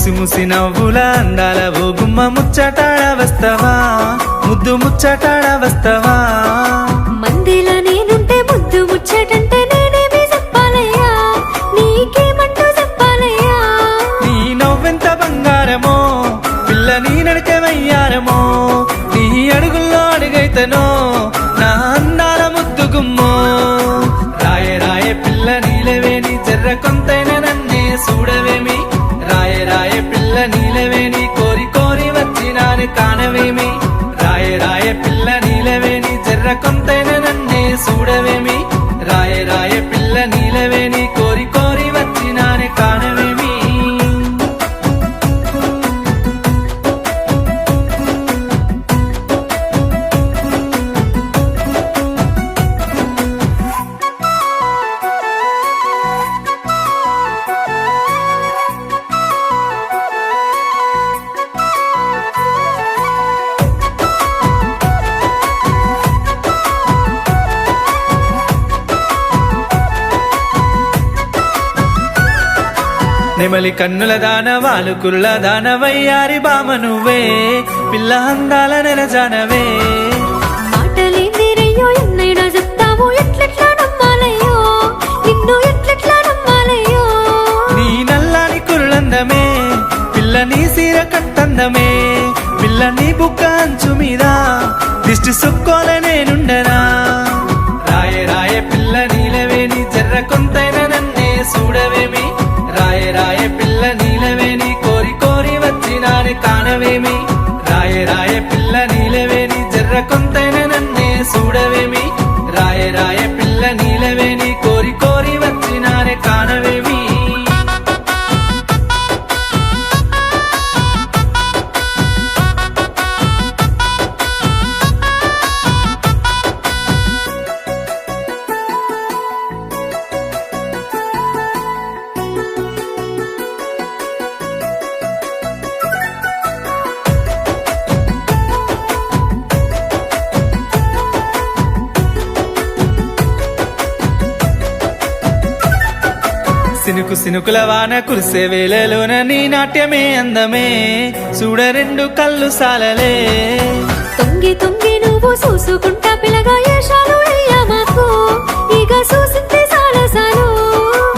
ముసి ముసి నవ్వుల అందాల ఓ గుమ్మ ముచ్చటాడ వస్తవా, ముద్దు ముచ్చటాడ వస్తవా. మందిల నేనుంటే ముద్దు ముచ్చటంటే నేనేమి చెప్పాలయ్యా, నీకేమంటూ చెప్పాలయ్యా. నీ నవ్వెంత బంగారమో, పిల్ల నీ నడకమయ్యారమో, నీ అడుగుల్లో అడుగైతనో నా అందాల ముద్దు గుమ్మో. రాయే రాయే పిల్ల నీలవేని జర్ర కొంతైనా నన్నే చూడవేమి, రాయే రాయే పిల్ల నీలవేని కోరి కోరి వచ్చినాను కానవేమి. రాయే రాయే పిల్ల నీలవేని జర్ర కొంతైనా నన్నే చూడవేమి, రాయే రాయే పిల్ల నీలవేని కోరి కోరి వచ్చినాను కానవేమి. నెమలి కన్నుల దాన వాలుకుర్ల దాన వయ్యారి బామ నువ్వే, పిల్ల అందాల నెలజానవే. మాటలేందిరయ్యో ఎన్నైనా చెప్తావు, ఎట్లెట్లా నమ్మాలయ్యో, నిన్ను ఎట్లెట్లా నమ్మాలయ్యో. నీ నల్లాని కురులందమే, పిల్ల నీ సీర కట్టందమే, పిల్ల నీ బుక్క అంచు మీద దిష్టి సుక్కోల నేనుండనా. రాయే రాయే పిల్ల నీలవేని జర్ర కొంతైనా నన్నే చూడవేమి, రాయే రాయే పిల్ల నీలవేని కోరి కోరి వచ్చినాను కానవేమి. రాయే రాయే పిల్ల నీలవేని జర్ర కొంతైనా నన్నే చూడవేమి, రాయే రాయే పిల్ల నీలవేని కోరి కోరి వచ్చినాను కానవేమి. సినుకు సినుకుల వాన కురిసే వేళలోన నీ నాట్యమే అందమే, చూడ రెండు కళ్ళు సాలలే. తొంగి తొంగి నువ్వు చూసుకుంటా పిల్లగా ఏషాలు అయ్యా మాకు, ఇక చూసింది చాలా సాలు.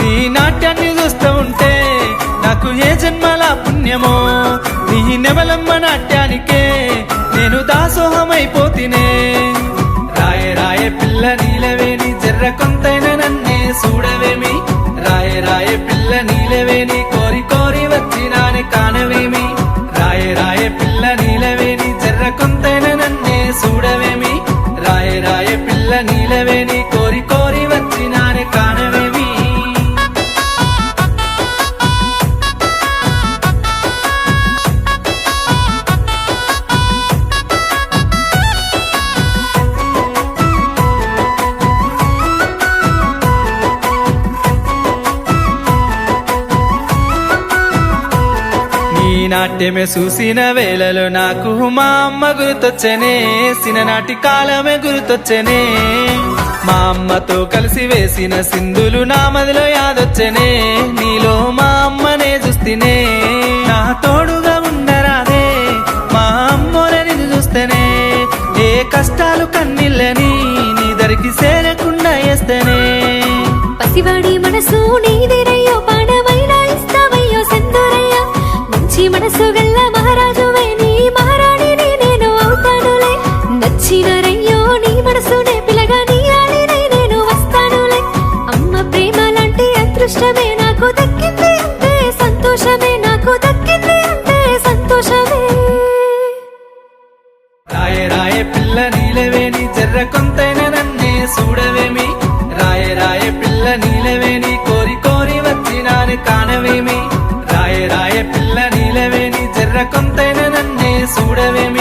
నీ నాట్యాన్ని చూస్తూ ఉంటే నాకు ఏ జన్మల పుణ్యమో, నీ నెమలమ్మ నాట్యానికే నేను దాసోహమైపోతినే. రాయే రాయే పిల్ల నీలవేని జర్ర కొంతైనా నన్నే చూడవేమి, రాయే రాయే పిల్ల నీలవేని కోరి కోరి వచ్చినాను కానవేమి. రాయే రాయే పిల్ల నీలవేని జర్ర కొంతైనా నన్నే చూడవేమి, రాయే రాయే పిల్ల నీలవేని కోరి కోరి వచ్చినాను కానవేమి. నాట్యమే చూసిన వేళలో నాకు మా అమ్మ గుర్తొచ్చనే, సిననాటి కాలమే గుర్తొచ్చనే. మా అమ్మతో కలిసి వేసిన సింధులు నా మదిలో యాదొచ్చనే, నీలో మా అమ్మనే చూస్తేనే. నా తోడుగా ఉండరాదే మా అమ్మోలని చూస్తేనే, ఏ కష్టాలు కన్నీళ్ళని నీ దరికి చేరకుండా వేస్తేనే. పసివాడి మనసు నీదిరయ్యో, పాడమైనా ఇస్తావయ్యో సెందురయ్యా. మంచి మనసు గల్ల మహారాజువే, నీ మహారాణిని నేను అవుతానులే. నచ్చిన రయ్యో నీ మనసునే పిల్లగా నీ ఆడినై నేను వస్తానులే. అమ్మ ప్రేమ లాంటి అదృష్టమే నాకు దక్కింది అంటే సంతోషమే, నాకు దక్కింది అంటే సంతోషమే. రాయే రాయే పిల్ల నీలవేని జర్ర కొంతైనా నన్నే చూడవేమి, రాయే రాయే పిల్ల నీలవేని కోరి కోరి వచ్చినాను కానవేమి. రాయే రాయే పిల్ల నీలవేని జర్ర కొంతైనా నన్నే చూడవేమి,